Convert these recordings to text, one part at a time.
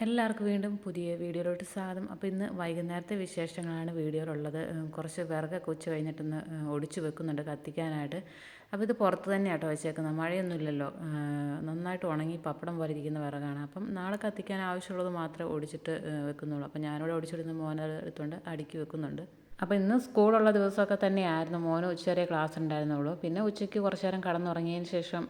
എല്ലാവർക്കും വീണ്ടും പുതിയ വീഡിയോയിലോട്ട് സ്വാഗതം. അപ്പോൾ ഇന്ന് വൈകുന്നേരത്തെ വിശേഷങ്ങളാണ് വീഡിയോയിലുള്ളത്. കുറച്ച് വിറകൊക്കെ ഉച്ച കഴിഞ്ഞിട്ടൊന്ന് ഒടിച്ച് വെക്കുന്നുണ്ട് കത്തിക്കാനായിട്ട്. അപ്പോൾ ഇത് പുറത്ത് തന്നെയാണ് കേട്ടോ വെച്ചേക്കുന്നത്, മഴയൊന്നും ഇല്ലല്ലോ. നന്നായിട്ട് ഉണങ്ങി പപ്പടം പോലെ ഇരിക്കുന്ന വിറകാണ്. അപ്പം നാളെ കത്തിക്കാൻ ആവശ്യമുള്ളത് മാത്രമേ ഒടിച്ചിട്ട് വെക്കുന്നുള്ളൂ. അപ്പോൾ ഞാനിവിടെ ഒടിച്ചിടുന്ന മോനെ എടുത്തുകൊണ്ട് അടുക്കി വെക്കുന്നുണ്ട്. അപ്പോൾ ഇന്ന് സ്കൂളുള്ള ദിവസമൊക്കെ തന്നെയായിരുന്നു. മോന് ഉച്ചവരെ ക്ലാസ് ഉണ്ടായിരുന്നുള്ളൂ. പിന്നെ ഉച്ചയ്ക്ക് കുറച്ച് നേരം കടന്നുറങ്ങിയതിന് ശേഷം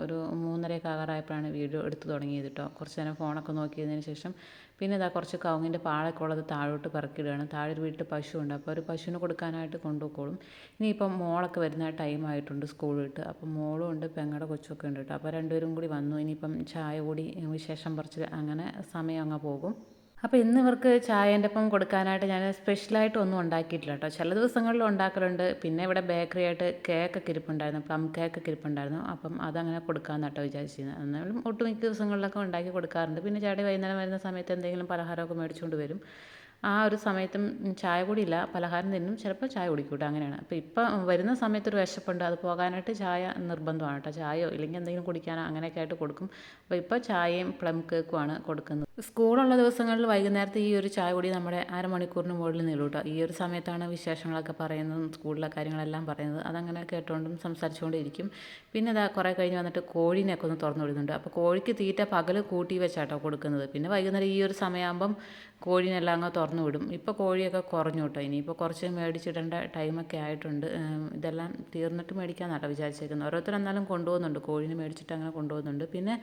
ഒരു 3:30 ആകാറായപ്പോഴാണ് വീഡിയോ എടുത്ത് തുടങ്ങിയത് കേട്ടോ. കുറച്ച് നേരം ഫോണൊക്കെ നോക്കിയതിന് ശേഷം പിന്നെ ഇതാ കുറച്ച് കവുങ്ങിൻ്റെ പാളൊക്കെ ഉള്ളത് താഴോട്ട് പറക്കിയിടുകയാണ്. താഴെ ഒരു വീട്ടിൽ പശുവുണ്ട്, അപ്പോൾ ഒരു പശുവിന് കൊടുക്കാനായിട്ട് കൊണ്ടുപോയിക്കോളും. ഇനിയിപ്പം മോളൊക്കെ വരുന്ന ടൈമായിട്ടുണ്ട് സ്കൂൾ വിട്ട്. അപ്പം മോളും ഉണ്ട്, പെങ്ങളുടെ കൊച്ചൊക്കെ ഉണ്ട് കേട്ടോ. അപ്പോൾ രണ്ടുപേരും കൂടി വന്നു. ഇനിയിപ്പം ചായ കൂടി വിശേഷം പറിച്ച് അങ്ങനെ സമയം അങ്ങ് പോകും. അപ്പോൾ ഇന്ന് ഇവർക്ക് ചായേൻ്റെ ഒപ്പം കൊടുക്കാനായിട്ട് ഞാൻ സ്പെഷ്യലായിട്ട് ഒന്നും ഉണ്ടാക്കിയിട്ടില്ല കേട്ടോ. ചില ദിവസങ്ങളിൽ ഉണ്ടാക്കലുണ്ട്. പിന്നെ ഇവിടെ ബേക്കറി ആയിട്ട് കേക്കൊക്കെ ഇരിപ്പുണ്ടായിരുന്നു, പ്ലം കേക്കൊക്കെ ഇരിപ്പുണ്ടായിരുന്നു. അപ്പം അതങ്ങനെ കൊടുക്കാമെന്ന് കേട്ടോ വിചാരിച്ചിരുന്നത്. എന്നാലും ഒട്ടുമിക്ക ദിവസങ്ങളിലൊക്കെ ഉണ്ടാക്കി കൊടുക്കാറുണ്ട്. പിന്നെ ചേട്ടൻ വൈകുന്നേരം വരുന്ന സമയത്ത് എന്തെങ്കിലും പലഹാരമൊക്കെ മേടിച്ചുകൊണ്ട് വരും. ആ ഒരു സമയത്തും ചായ കുടിയില്ല, പലഹാരം തിന്നും, ചിലപ്പോൾ ചായ കുടിക്കും കേട്ടോ. അങ്ങനെയാണ്. അപ്പോൾ ഇപ്പം വരുന്ന സമയത്തൊരു വിശപ്പുണ്ട്, അത് പോകാനായിട്ട് ചായ നിർബന്ധമാണ് കേട്ടോ. ചായയോ ഇല്ലെങ്കിൽ എന്തെങ്കിലും കുടിക്കാനോ അങ്ങനെയൊക്കെ ആയിട്ട് കൊടുക്കും. അപ്പോൾ ഇപ്പോൾ ചായയും പ്ലം കേക്കുമാണ് കൊടുക്കുന്നത്. സ്കൂളുള്ള ദിവസങ്ങളിൽ വൈകുന്നേരത്തെ ഈ ഒരു ചായ കുടി നമ്മുടെ അരമണിക്കൂറിന് മുകളിൽ നീളും കേട്ടോ. ഈ ഒരു സമയത്താണ് വിശേഷങ്ങളൊക്കെ പറയുന്നതും സ്കൂളിലെ കാര്യങ്ങളെല്ലാം പറയുന്നത്. അതങ്ങനെ കേട്ടുകൊണ്ടും സംസാരിച്ചുകൊണ്ടും ഇരിക്കും. പിന്നെ ഇതാ കുറേ കഴിഞ്ഞ് വന്നിട്ട് കോഴീനെയൊക്കെ ഒന്ന് തുറന്നു വിടുന്നുണ്ട്. അപ്പോൾ കോഴിക്ക് തീറ്റ പകൽ കൂട്ടി വെച്ചാട്ടോ കൊടുക്കുന്നത്. പിന്നെ വൈകുന്നേരം ഈ ഒരു സമയമാകുമ്പം കോഴീനെല്ലാം അങ്ങ് തുറന്നു വിടും. ഇപ്പോൾ കോഴിയൊക്കെ കുറഞ്ഞു കേട്ടോ. ഇനിയിപ്പോൾ കുറച്ച് മേടിച്ചിടേണ്ട ടൈമൊക്കെ ആയിട്ടുണ്ട്. ഇതെല്ലാം തീർന്നിട്ട് മേടിക്കാമെന്നാട്ടോ വിചാരിച്ചേക്കുന്നത്. ഓരോരുത്തർ എന്നാലും കൊണ്ടുപോകുന്നുണ്ട്, കോഴീനെ മേടിച്ചിട്ട് അങ്ങനെ കൊണ്ടുപോകുന്നുണ്ട്. പിന്നെ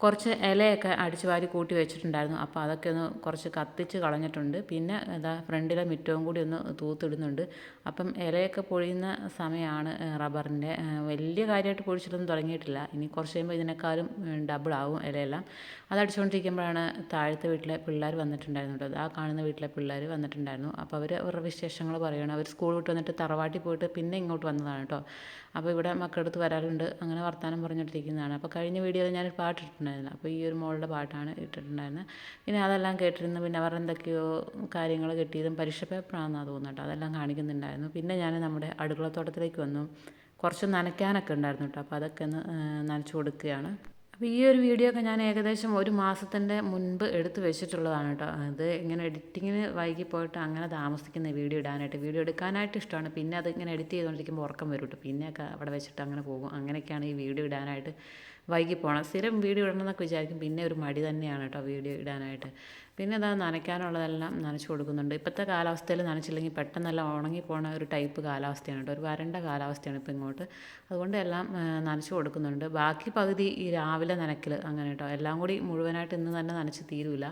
കുറച്ച് ഇലയൊക്കെ അടിച്ചു വാരി കൂട്ടി വെച്ചിട്ടുണ്ടായിരുന്നു. അപ്പോൾ അതൊക്കെ ഒന്ന് കുറച്ച് കത്തിച്ച് കളഞ്ഞിട്ടുണ്ട്. പിന്നെ ഇതാ ഫ്രണ്ടിലെ മുറ്റവും കൂടി ഒന്ന് തൂത്തിടുന്നുണ്ട്. അപ്പം ഇലയൊക്കെ പൊഴിയുന്ന സമയമാണ് റബ്ബറിൻ്റെ. വലിയ കാര്യമായിട്ട് പൊഴിച്ചിട്ടൊന്നും തുടങ്ങിയിട്ടില്ല. ഇനി കുറച്ച് കഴിയുമ്പോൾ ഇതിനേക്കാളും ഡബിൾ ആവും ഇലയെല്ലാം. അതടിച്ചുകൊണ്ടിരിക്കുമ്പോഴാണ് താഴത്തെ വീട്ടിലെ പിള്ളേർ വന്നിട്ടുണ്ടായിരുന്നു കേട്ടോ. ആ കാണുന്ന വീട്ടിലെ പിള്ളേർ വന്നിട്ടുണ്ടായിരുന്നു. അപ്പോൾ അവർ അവരുടെ വിശേഷങ്ങൾ പറയുകയാണ്. അവർ സ്കൂൾ വിട്ട് വന്നിട്ട് തറവാട്ടിൽ പോയിട്ട് പിന്നെ ഇങ്ങോട്ട് വന്നതാണ് കേട്ടോ. അപ്പോൾ ഇവിടെ മക്കളടുത്ത് വരാറുണ്ട്, അങ്ങനെ വർത്തമാനം പറഞ്ഞിട്ടിരിക്കുന്നതാണ്. അപ്പോൾ കഴിഞ്ഞ വീഡിയോയിൽ ഞാനൊരു പാട്ട് ഇട്ടിട്ടുണ്ടായിരുന്നു. അപ്പോൾ ഈ ഒരു മോളുടെ പാട്ടാണ് ഇട്ടിട്ടുണ്ടായിരുന്നത്. പിന്നെ അതെല്ലാം കേട്ടിരുന്നു. പിന്നെ അവർ എന്തൊക്കെയോ കാര്യങ്ങൾ കിട്ടിയതും പരീക്ഷ പേപ്പറാണെന്നാണ് തോന്നുന്നു കേട്ടോ. അതെല്ലാം കാണിക്കുന്നുണ്ടായിരുന്നു. പിന്നെ ഞാൻ നമ്മുടെ അടുക്കളത്തോട്ടത്തിലേക്ക് വന്നു. കുറച്ച് നനയ്ക്കാനൊക്കെ ഉണ്ടായിരുന്നു കേട്ടോ. അപ്പോൾ അതൊക്കെ ഒന്ന് നനച്ചു കൊടുക്കുകയാണ്. അപ്പോൾ ഈ ഒരു വീഡിയോ ഒക്കെ ഞാൻ ഏകദേശം ഒരു മാസത്തിൻ്റെ മുൻപ് എടുത്ത് വെച്ചിട്ടുള്ളതാണ് കേട്ടോ. അത് ഇങ്ങനെ എഡിറ്റിങ്ങിന് വൈകി പോയിട്ട് അങ്ങനെ താമസിക്കുന്ന വീഡിയോ ഇടാനായിട്ട്. വീഡിയോ എടുക്കാനായിട്ട് ഇഷ്ടമാണ്, പിന്നെ അത് ഇങ്ങനെ എഡിറ്റ് ചെയ്തുകൊണ്ടിരിക്കുമ്പോൾ ഉറക്കം വരും കേട്ടോ. പിന്നെയൊക്കെ അവിടെ വെച്ചിട്ട് അങ്ങനെ പോകും. അങ്ങനെയൊക്കെയാണ് ഈ വീഡിയോ ഇടാനായിട്ട് വൈകി പോകണം. സ്ഥിരം വീഡിയോ ഇടണമെന്നൊക്കെ വിചാരിക്കും, പിന്നെ ഒരു മടി തന്നെയാണ് കേട്ടോ വീഡിയോ ഇടാനായിട്ട്. പിന്നെ അതാ നനയ്ക്കാനുള്ളതെല്ലാം നനച്ച് കൊടുക്കുന്നുണ്ട്. ഇപ്പോഴത്തെ കാലാവസ്ഥയിൽ നനച്ചില്ലെങ്കിൽ പെട്ടെന്നെല്ലാം ഉണങ്ങിപ്പോണ ഒരു ടൈപ്പ് കാലാവസ്ഥയാണ് കേട്ടോ. ഒരു വരണ്ട കാലാവസ്ഥയാണ് ഇപ്പോൾ ഇങ്ങോട്ട്. അതുകൊണ്ട് എല്ലാം നനച്ച് കൊടുക്കുന്നുണ്ട്. ബാക്കി പകുതി ഈ രാവിലെ നനയ്ക്കൽ അങ്ങനെ കേട്ടോ. എല്ലാം കൂടി മുഴുവനായിട്ട് ഇന്ന് തന്നെ നനച്ച് തീരില്ല.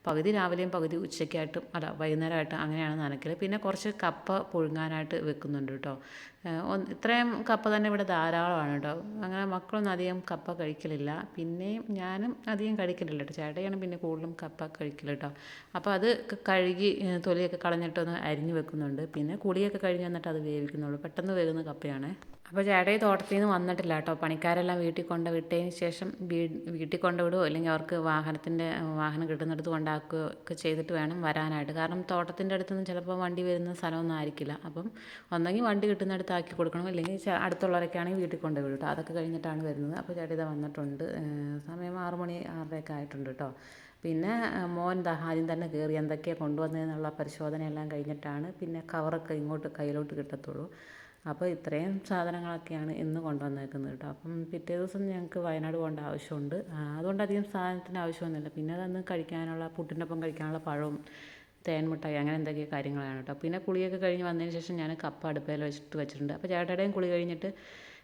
പകുതി രാവിലെയും പകുതി ഉച്ചയ്ക്കായിട്ടും വൈകുന്നേരമായിട്ടും അങ്ങനെയാണ് നനയ്ക്കൽ. പിന്നെ കുറച്ച് കപ്പ പുഴുങ്ങാനായിട്ട് വെക്കുന്നുണ്ട് കേട്ടോ. ഇത്രയും കപ്പ തന്നെ ഇവിടെ ധാരാളമാണ് കേട്ടോ. അങ്ങനെ മക്കളൊന്നും അധികം കപ്പ കഴിക്കലില്ല. പിന്നെയും ഞാനും അധികം കഴിക്കലില്ല കേട്ടോ. ചേട്ടയാണ് പിന്നെ കൂടുതലും കപ്പ കഴിക്കൽ കേട്ടോ. അപ്പോൾ അത് കഴുകി തൊലിയൊക്കെ കളഞ്ഞിട്ടൊന്ന് അരിഞ്ഞ് വെക്കുന്നുണ്ട്. പിന്നെ കുളിയൊക്കെ കഴിഞ്ഞ് വന്നിട്ട് അത് വേവിക്കുന്നുള്ളൂ. പെട്ടെന്ന് വേകുന്ന കപ്പയാണ്. അപ്പോൾ ചേട്ടായി തോട്ടത്തിൽ നിന്ന് വന്നിട്ടില്ല കേട്ടോ. പണിക്കാരെല്ലാം വീട്ടിൽ കൊണ്ട് വിട്ടതിന് ശേഷം വീട്ടിൽ കൊണ്ട് വിടുമോ അല്ലെങ്കിൽ അവർക്ക് വാഹനം കിട്ടുന്നിടത്ത് കൊണ്ടാക്കുകയോ ഒക്കെ ചെയ്തിട്ട് വേണം വരാനായിട്ട്. കാരണം തോട്ടത്തിൻ്റെ അടുത്തൊന്നും ചിലപ്പോൾ വണ്ടി വരുന്ന സ്ഥലമൊന്നും ആയിരിക്കില്ല. അപ്പം ഒന്നെങ്കിൽ വണ്ടി കിട്ടുന്നിടത്ത് ആക്കി കൊടുക്കണം, അല്ലെങ്കിൽ അടുത്തുള്ളവരൊക്കെയാണെങ്കിൽ വീട്ടിൽ കൊണ്ട് വിടും കേട്ടോ. അതൊക്കെ കഴിഞ്ഞിട്ടാണ് വരുന്നത്. അപ്പോൾ ചേട്ടാ ഇതാ വന്നിട്ടുണ്ട്. സമയം 6 മണി 6:30 ആയിട്ടുണ്ട് കേട്ടോ. പിന്നെ മോൻ ആദ്യം തന്നെ കയറി എന്തൊക്കെയാണ് കൊണ്ടുവന്നതെന്നുള്ള പരിശോധനയെല്ലാം കഴിഞ്ഞിട്ടാണ് പിന്നെ കവറൊക്കെ ഇങ്ങോട്ട് കയ്യിലോട്ട് കിട്ടത്തുള്ളൂ. അപ്പോൾ ഇത്രയും സാധനങ്ങളൊക്കെയാണ് ഇന്ന് കൊണ്ടുവന്നേക്കുന്നത് കേട്ടോ. അപ്പം പിറ്റേ ദിവസം ഞങ്ങൾക്ക് വയനാട് പോകേണ്ട ആവശ്യമുണ്ട്. അതുകൊണ്ട് അധികം സാധനത്തിൻ്റെ ആവശ്യമൊന്നുമില്ല. പിന്നെ അതന്ന് കഴിക്കാനുള്ള പുട്ടിൻ്റെ ഒപ്പം കഴിക്കാനുള്ള പഴവും തേൻമുട്ടായി അങ്ങനെ എന്തൊക്കെയോ കാര്യങ്ങളാണ് കേട്ടോ. പിന്നെ കുളിയൊക്കെ കഴിഞ്ഞ് വന്നതിന് ശേഷം ഞാൻ കപ്പ അടുപ്പയിൽ വെച്ചിട്ടുണ്ട്. അപ്പോൾ ചേട്ടയുടെയും കുളി കഴിഞ്ഞിട്ട്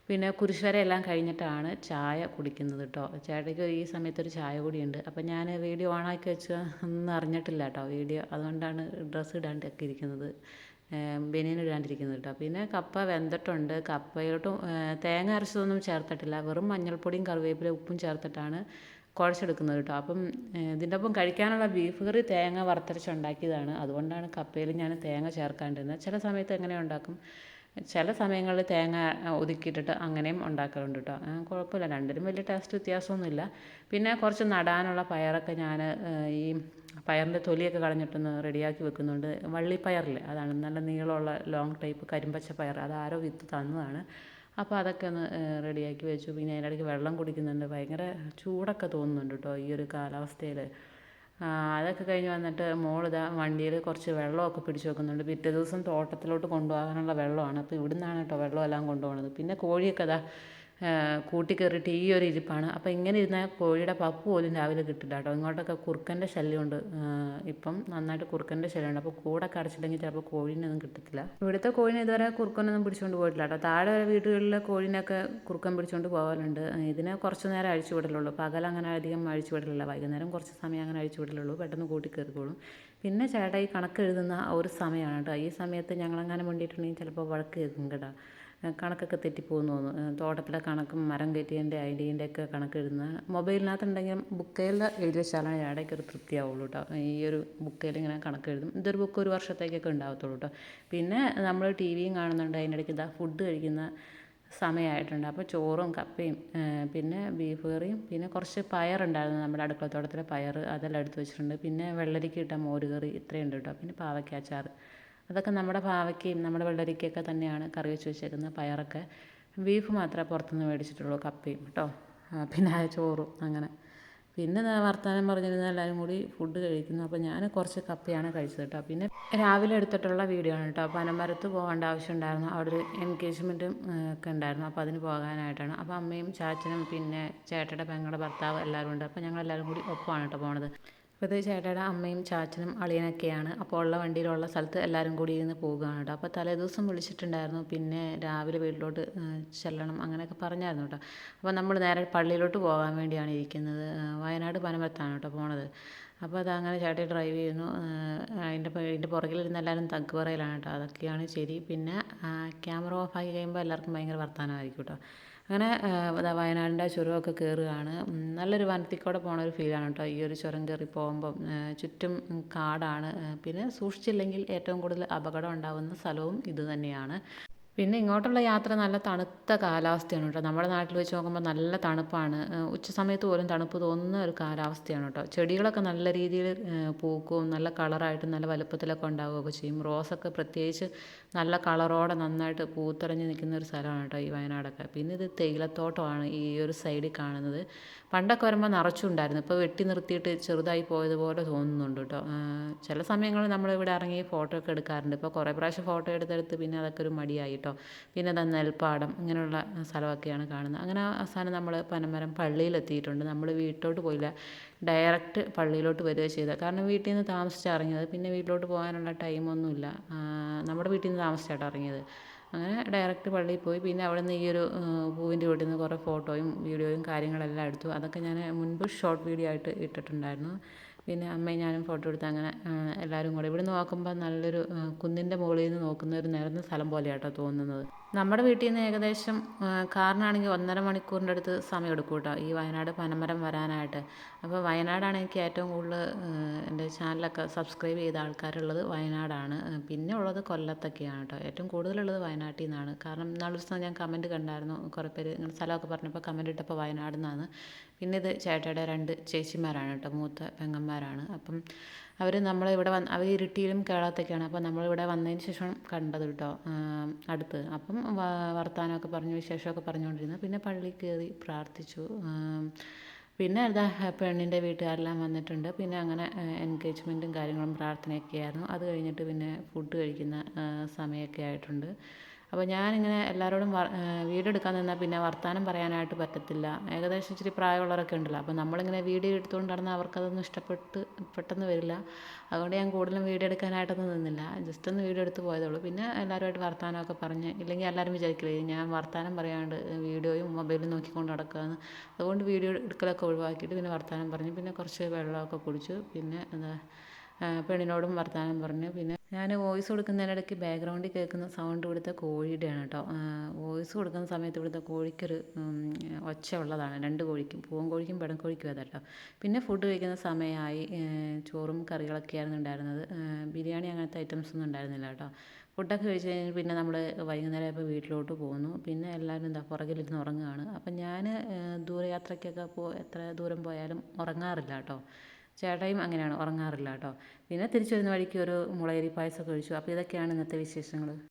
പിന്നെ കുരിശുവര എല്ലാം കഴിഞ്ഞിട്ടാണ് ചായ കുടിക്കുന്നത് കേട്ടോ. ചേട്ടയ്ക്ക് ഈ സമയത്തൊരു ചായ കൂടിയുണ്ട്. അപ്പോൾ ഞാൻ വീഡിയോ ഓണാക്കി വെച്ച് ഒന്നും അറിഞ്ഞിട്ടില്ല കേട്ടോ വീഡിയോ. അതുകൊണ്ടാണ് ഡ്രസ്സ് ഇടാണ്ടൊക്കെ ഇരിക്കുന്നത്, ബനിയൻ ഇടാണ്ടിരിക്കുന്നത് കേട്ടോ. പിന്നെ കപ്പ വെന്തിട്ടുണ്ട്. കപ്പയിലോട്ടും തേങ്ങ അരച്ചതൊന്നും ചേർത്തിട്ടില്ല. വെറും മഞ്ഞൾപ്പൊടിയും കറിവേപ്പില ഉപ്പും ചേർത്തിട്ടാണ് കുഴച്ചെടുക്കുന്നത് കേട്ടോ. അപ്പം ഇതിൻ്റെ ഒപ്പം കഴിക്കാനുള്ള ബീഫ് കറി തേങ്ങ വറുത്തരച്ചുണ്ടാക്കിയതാണ്. അതുകൊണ്ടാണ് കപ്പയിൽ ഞാൻ തേങ്ങ ചേർക്കാണ്ടിരുന്നത്. ചില സമയത്ത് എങ്ങനെ ഉണ്ടാക്കും, ചില സമയങ്ങളിൽ തേങ്ങ ഒതുക്കിയിട്ടിട്ട് അങ്ങനെയും ഉണ്ടാക്കാറുണ്ട് കേട്ടോ. കുഴപ്പമില്ല, രണ്ടിനും വലിയ ടേസ്റ്റ് വ്യത്യാസമൊന്നുമില്ല. പിന്നെ കുറച്ച് നടാനുള്ള പയറൊക്കെ ഞാൻ ഈ പയറിൻ്റെ തൊലിയൊക്കെ കളഞ്ഞിട്ടൊന്ന് റെഡിയാക്കി വെക്കുന്നുണ്ട്. വള്ളിപ്പയറില്ലേ, അതാണ് നല്ല നീളമുള്ള ലോങ് ടൈപ്പ് കരിമ്പച്ച പയർ. അതാരോ വിത്ത് തന്നതാണ്. അപ്പോൾ അതൊക്കെ ഒന്ന് റെഡിയാക്കി വെച്ചു. പിന്നെ അതിനിടയ്ക്ക് വെള്ളം കുടിക്കുന്നുണ്ട്. ഭയങ്കര ചൂടൊക്കെ തോന്നുന്നുണ്ട് കേട്ടോ ഈ ഒരു കാലാവസ്ഥയിൽ. അതൊക്കെ കഴിഞ്ഞ് വന്നിട്ട് മോളിതാ വണ്ടിയിൽ കുറച്ച് വെള്ളമൊക്കെ പിടിച്ച് വെക്കുന്നുണ്ട്. പിറ്റേ ദിവസം തോട്ടത്തിലോട്ട് കൊണ്ടുപോകാനുള്ള വെള്ളമാണ്. അപ്പോൾ ഇവിടുന്നാണ് കേട്ടോ വെള്ളമെല്ലാം കൊണ്ടുപോകുന്നത്. പിന്നെ കോഴിയൊക്കെ അതാ കൂട്ടി കയറിയിട്ട് ഈ ഒരു ഇരിപ്പാണ്. അപ്പോൾ ഇങ്ങനെ ഇരുന്നാൽ കോഴിയുടെ പപ്പ് പോലും രാവിലെ കിട്ടില്ല കേട്ടോ. ഇങ്ങോട്ടൊക്കെ കുറുക്കൻ്റെ ശല്യമുണ്ട്. ഇപ്പം നന്നായിട്ട് കുറുക്കൻ്റെ ശല്യമുണ്ട്. അപ്പോൾ കൂടൊക്കെ അടച്ചില്ലെങ്കിൽ ചിലപ്പോൾ കോഴീനൊന്നും കിട്ടത്തില്ല. ഇവിടുത്തെ കോഴീനെ ഇതുവരെ കുറുക്കനൊന്നും പിടിച്ചുകൊണ്ട് പോയിട്ടില്ല കേട്ടോ. താഴെ വീടുകളിലെ കോഴീനൊക്കെ കുറുക്കൻ പിടിച്ചുകൊണ്ട് പോകാറുണ്ട്. ഇതിനെ കുറച്ച് നേരം അഴിച്ചു വിടലുള്ളൂ. പകൽ അങ്ങനെ അധികം അഴിച്ചു വിടലില്ല. വൈകുന്നേരം കുറച്ച് സമയം അങ്ങനെ അഴിച്ചു വിടലുള്ളൂ. പെട്ടെന്ന് കൂട്ടി കയറിക്കോളും. പിന്നെ ചേട്ടാ ഈ കണക്ക് എഴുതുന്ന ഒരു സമയമാണ് കേട്ടോ. ഈ സമയത്ത് ഞങ്ങളങ്ങനെ വേണ്ടിയിട്ടുണ്ടെങ്കിൽ ചിലപ്പോൾ വഴക്ക് കേൾക്കും കേട്ടോ. കണക്കൊക്കെ തെറ്റിപ്പോകുന്നു തോന്നുന്നു. തോട്ടത്തിലെ കണക്കും മരം കയറ്റിയതിൻ്റെ ഐഡിയൻ്റെ ഒക്കെ കണക്ക് എഴുതുന്ന മൊബൈലിനകത്തുണ്ടെങ്കിലും ബുക്കയിൽ എഴുതി വെച്ചാലാണ് ഇടയ്ക്ക് ഒരു തൃപ്തിയാവുള്ളൂ കേട്ടോ. ഈ ഒരു ബുക്കയിൽ ഇങ്ങനെ കണക്ക് എഴുതും. ഇതൊരു ബുക്ക് ഒരു വർഷത്തേക്കൊക്കെ ഉണ്ടാകത്തുള്ളൂ കേട്ടോ. പിന്നെ നമ്മൾ ടി വിയും കാണുന്നുണ്ട്. അതിൻ്റെ ഇടയ്ക്ക് ഇതാ ഫുഡ് കഴിക്കുന്ന സമയമായിട്ടുണ്ട്. അപ്പോൾ ചോറും കപ്പയും പിന്നെ ബീഫ് കറിയും പിന്നെ കുറച്ച് പയറുണ്ടായിരുന്നു. നമ്മുടെ അടുക്കളത്തോട്ടത്തിലെ പയർ അതെല്ലാം എടുത്ത് വെച്ചിട്ടുണ്ട്. പിന്നെ വെള്ളരിക്ക ഇട്ട മോര് കറി ഇത്രയുണ്ട് കേട്ടോ. പിന്നെ പാവയ്ക്ക അച്ചാർ. അതൊക്കെ നമ്മുടെ പാവയ്ക്കയും നമ്മുടെ വെള്ളരിക്കയൊക്കെ തന്നെയാണ് കറി വെച്ച് വെച്ചേക്കുന്നത്. പയറൊക്കെ ബീഫ് മാത്രമേ പുറത്തുനിന്ന് മേടിച്ചിട്ടുള്ളൂ. കപ്പയും കേട്ടോ. പിന്നെ ചോറും അങ്ങനെ. പിന്നെ വർത്തമാനം പറഞ്ഞിരുന്ന എല്ലാവരും കൂടി ഫുഡ് കഴിക്കുന്നു. അപ്പോൾ ഞാൻ കുറച്ച് കപ്പയാണ് കഴിച്ചത് കേട്ടോ. പിന്നെ രാവിലെ എടുത്തിട്ടുള്ള വീഡിയോ ആണ് കേട്ടോ. പനമരത്ത് പോകേണ്ട ആവശ്യം ഉണ്ടായിരുന്നു. അവിടെ ഒരു എൻഗേജ്മെൻറ്റും ഒക്കെ ഉണ്ടായിരുന്നു. അപ്പോൾ അതിന് പോകാനായിട്ടാണ്. അപ്പോൾ അമ്മയും ചാച്ചനും പിന്നെ ചേട്ടയുടെ പെങ്ങളുടെ ഭർത്താവ് എല്ലാവരും ഉണ്ട്. അപ്പോൾ ഞങ്ങളെല്ലാവരും കൂടി ഒപ്പമാണ് കേട്ടോ പോണത്. അപ്പോൾ ഇത് ചേട്ടയുടെ അമ്മയും ചാച്ചനും അളിയനൊക്കെയാണ്. അപ്പോൾ ഉള്ള വണ്ടിയിലുള്ള സ്ഥലത്ത് എല്ലാവരും കൂടി ഇരുന്ന് പോവുകയാണ് കേട്ടോ. അപ്പോൾ തലേദിവസം വിളിച്ചിട്ടുണ്ടായിരുന്നു. പിന്നെ രാവിലെ വീട്ടിലോട്ട് ചെല്ലണം അങ്ങനെയൊക്കെ പറഞ്ഞായിരുന്നു കേട്ടോ. അപ്പോൾ നമ്മൾ നേരെ പള്ളിയിലോട്ട് പോകാൻ വേണ്ടിയാണ് ഇരിക്കുന്നത്. വയനാട് പനമരത്താണ് കേട്ടോ പോണത്. അപ്പോൾ അതങ്ങനെ ചേട്ടൻ ഡ്രൈവ് ചെയ്യുന്നു. അതിൻ്റെ പുറകിലിരുന്ന് എല്ലാവരും തഗ് പറയലാണ് കേട്ടോ. അതൊക്കെയാണ് ശരി. പിന്നെ ക്യാമറ ഓഫാക്കി കഴിയുമ്പോൾ എല്ലാവർക്കും ഭയങ്കര വർത്തമാനമായിരിക്കും കേട്ടോ. അങ്ങനെ വയനാടിൻ്റെ ചുരമൊക്കെ കയറുകയാണ്. നല്ലൊരു വനത്തിൽക്കൂടെ പോണ ഒരു ഫീലാണ് കേട്ടോ. ഈ ഒരു ചുരം കയറി പോകുമ്പം ചുറ്റും കാടാണ്. പിന്നെ സൂക്ഷിച്ചില്ലെങ്കിൽ ഏറ്റവും കൂടുതൽ അപകടം ഉണ്ടാകുന്ന സ്ഥലവും ഇത് തന്നെയാണ്. പിന്നെ ഇങ്ങോട്ടുള്ള യാത്ര നല്ല തണുത്ത കാലാവസ്ഥയാണ് കേട്ടോ. നമ്മുടെ നാട്ടിൽ വെച്ച് നോക്കുമ്പോൾ നല്ല തണുപ്പാണ്. ഉച്ച സമയത്ത് പോലും തണുപ്പ് തോന്നുന്ന ഒരു കാലാവസ്ഥയാണ് കേട്ടോ. ചെടികളൊക്കെ നല്ല രീതിയിൽ പൂക്കും. നല്ല കളറായിട്ട് നല്ല വലുപ്പത്തിലൊക്കെ ഉണ്ടാവുകയൊക്കെ ചെയ്യും. റോസൊക്കെ പ്രത്യേകിച്ച് നല്ല കളറോടെ നന്നായിട്ട് പൂത്തറഞ്ഞ് നിൽക്കുന്ന ഒരു സ്ഥലമാണ് കേട്ടോ ഈ വയനാടൊക്കെ. പിന്നെ ഇത് തേയിലത്തോട്ടമാണ് ഈ ഒരു സൈഡിൽ കാണുന്നത്. പണ്ടൊക്കെ വരുമ്പോൾ നിറച്ചുണ്ടായിരുന്നു. ഇപ്പോൾ വെട്ടി നിർത്തിയിട്ട് ചെറുതായി പോയതുപോലെ തോന്നുന്നുണ്ട് കേട്ടോ. ചില സമയങ്ങളിൽ നമ്മളിവിടെ ഇറങ്ങി ഫോട്ടോ ഒക്കെ എടുക്കാറുണ്ട്. ഇപ്പോൾ കുറേ പ്രാവശ്യം ഫോട്ടോ എടുത്തെടുത്ത് പിന്നെ അതൊക്കെ ഒരു മടിയായി കേട്ടോ. പിന്നെ അത് നെൽപ്പാടം ഇങ്ങനെയുള്ള സ്ഥലമൊക്കെയാണ് കാണുന്നത്. അങ്ങനെ അവസാനം നമ്മൾ പനമരം പള്ളിയിലെത്തിയിട്ടുണ്ട്. നമ്മൾ വീട്ടിലോട്ട് പോയില്ല. ഡയറക്റ്റ് പള്ളിയിലോട്ട് വരിക ചെയ്തത്. കാരണം വീട്ടിൽ നിന്ന് താമസിച്ചിറങ്ങിയത്. പിന്നെ വീട്ടിലോട്ട് പോകാനുള്ള ടൈമൊന്നുമില്ല. നമ്മുടെ വീട്ടിൽ നിന്ന് താമസിച്ചാട്ടോ ഇറങ്ങിയത്. അങ്ങനെ ഡയറക്റ്റ് പള്ളിയിൽ പോയി. പിന്നെ അവിടെ നിന്ന് ഈ ഒരു പൂവിൻ്റെ വീട്ടിൽ നിന്ന് കുറേ ഫോട്ടോയും വീഡിയോയും കാര്യങ്ങളെല്ലാം എടുത്തു. അതൊക്കെ ഞാൻ മുൻപ് ഷോർട്ട് വീഡിയോ ആയിട്ട് ഇട്ടിട്ടുണ്ടായിരുന്നു. പിന്നെ അമ്മയും ഞാനും ഫോട്ടോ എടുത്ത് അങ്ങനെ എല്ലാവരും കൂടെ ഇവിടെ നിന്ന് നോക്കുമ്പോൾ നല്ലൊരു കുന്നിൻ്റെ മുകളിൽ നിന്ന് നോക്കുന്ന ഒരു നിരന്ന സ്ഥലം പോലെയാട്ടോ തോന്നുന്നത്. നമ്മുടെ വീട്ടിൽ നിന്ന് ഏകദേശം കാറിനാണെങ്കിൽ 1.5 മണിക്കൂറിൻ്റെ അടുത്ത് സമയം എടുക്കും കേട്ടോ ഈ വയനാട് പനമരം വരാനായിട്ട്. അപ്പോൾ വയനാടാണ് എനിക്ക് ഏറ്റവും കൂടുതൽ എൻ്റെ ചാനലൊക്കെ സബ്സ്ക്രൈബ് ചെയ്ത ആൾക്കാരുള്ളത് വയനാടാണ്. പിന്നെ ഉള്ളത് കൊല്ലത്തൊക്കെയാണ് കേട്ടോ. ഏറ്റവും കൂടുതലുള്ളത് വയനാട്ടിൽ നിന്നാണ്. കാരണം ഇന്നാളൊരു ദിവസം ഞാൻ കമൻറ്റ് കണ്ടായിരുന്നു. കുറേ പേര് ഇങ്ങനെ സ്ഥലമൊക്കെ പറഞ്ഞപ്പോൾ കമൻറ്റ് ഇട്ടപ്പോൾ വയനാട് നിന്നാണ്. പിന്നെ ഇത് ചേട്ടയുടെ 2 ചേച്ചിമാരാണ് കേട്ടോ. മൂത്ത പെങ്ങന്മാരാണ്. അപ്പം അവർ നമ്മളിവിടെ അവർ ഇരിട്ടിയിലും കേരളത്തൊക്കെയാണ്. അപ്പോൾ നമ്മളിവിടെ വന്നതിന് ശേഷം കണ്ടത് കേട്ടോ അടുത്ത്. അപ്പം വർത്തമാനമൊക്കെ പറഞ്ഞു വിശേഷമൊക്കെ പറഞ്ഞുകൊണ്ടിരുന്നു. പിന്നെ പള്ളിയിൽ കയറി പ്രാർത്ഥിച്ചു. പിന്നെ അതാ പെണ്ണിൻ്റെ വീട്ടുകാരെല്ലാം വന്നിട്ടുണ്ട്. പിന്നെ അങ്ങനെ എൻഗേജ്മെൻറ്റും കാര്യങ്ങളും പ്രാർത്ഥനയൊക്കെ ആയിരുന്നു. അത് കഴിഞ്ഞിട്ട് പിന്നെ ഫുഡ് കഴിക്കുന്ന സമയമൊക്കെ ആയിട്ടുണ്ട്. അപ്പോൾ ഞാനിങ്ങനെ എല്ലാവരോടും വീഡിയോ എടുക്കാൻ നിന്നാൽ പിന്നെ വർത്തമാനം പറയാനായിട്ട് പറ്റത്തില്ല. ഏകദേശം ഇച്ചിരി പ്രായമുള്ളവരൊക്കെ ഉണ്ടല്ലോ. അപ്പോൾ നമ്മളിങ്ങനെ വീഡിയോ എടുത്തുകൊണ്ട് നടന്നാൽ അവർക്കതൊന്നും പെട്ടെന്ന് വരില്ല. അതുകൊണ്ട് ഞാൻ കൂടുതലും വീഡിയോ എടുക്കാനായിട്ടൊന്നും നിന്നില്ല. ജസ്റ്റ് ഒന്ന് വീഡിയോ എടുത്ത് പോയതേ ഉള്ളൂ. പിന്നെ എല്ലാവരുമായിട്ട് വർത്തമാനമൊക്കെ പറഞ്ഞ് ഇല്ലെങ്കിൽ എല്ലാവരും വിചാരിക്കില്ലേ ഞാൻ വർത്തമാനം പറയാണ്ട് വീഡിയോയും മൊബൈലും നോക്കിക്കൊണ്ട് നടക്കുകയെന്ന്. അതുകൊണ്ട് വീഡിയോ എടുക്കലൊക്കെ ഒഴിവാക്കിയിട്ട് പിന്നെ വർത്തമാനം പറഞ്ഞ് പിന്നെ കുറച്ച് വെള്ളമൊക്കെ കുടിച്ചു. പിന്നെ എന്താ പെണ്ണിനോടും വർത്തമാനം പറഞ്ഞു. പിന്നെ ഞാൻ വോയിസ് കൊടുക്കുന്നതിനിടയ്ക്ക് ബാക്ക്ഗ്രൗണ്ടിൽ കേൾക്കുന്ന സൗണ്ട് ഇവിടുത്തെ കോഴിയുടെയാണ് കേട്ടോ. വോയിസ് കൊടുക്കുന്ന സമയത്ത് ഇവിടുത്തെ കോഴിക്കൊരു ഒച്ച ഉള്ളതാണ്. 2 കോഴിക്കും, പൂവൻ കോഴിക്കും പെടൻ കോഴിക്കും അതാ കേട്ടോ. പിന്നെ ഫുഡ് കഴിക്കുന്ന സമയമായി. ചോറും കറികളൊക്കെയായിരുന്നു ഉണ്ടായിരുന്നത്. ബിരിയാണി അങ്ങനത്തെ ഐറ്റംസ് ഒന്നും ഉണ്ടായിരുന്നില്ല കേട്ടോ. ഫുഡൊക്കെ കഴിച്ച് കഴിഞ്ഞ് പിന്നെ നമ്മൾ വൈകുന്നേരം ആയപ്പോൾ വീട്ടിലോട്ട് പോകുന്നു. പിന്നെ എല്ലാവരും എന്താ പുറകിലിരുന്ന് ഉറങ്ങുകയാണ്. അപ്പം ഞാൻ ദൂരയാത്രയ്ക്കൊക്കെ എത്ര ദൂരം പോയാലും ഉറങ്ങാറില്ല കേട്ടോ. ചേട്ടായും അങ്ങനെയാണ്, ഉറങ്ങാറില്ല കേട്ടോ. പിന്നെ തിരിച്ചു വരുന്ന വഴിക്ക് ഒരു മുളയരി പായസമൊക്കെ കഴിച്ചു. അപ്പോൾ ഇതൊക്കെയാണ് ഇന്നത്തെ വിശേഷങ്ങൾ.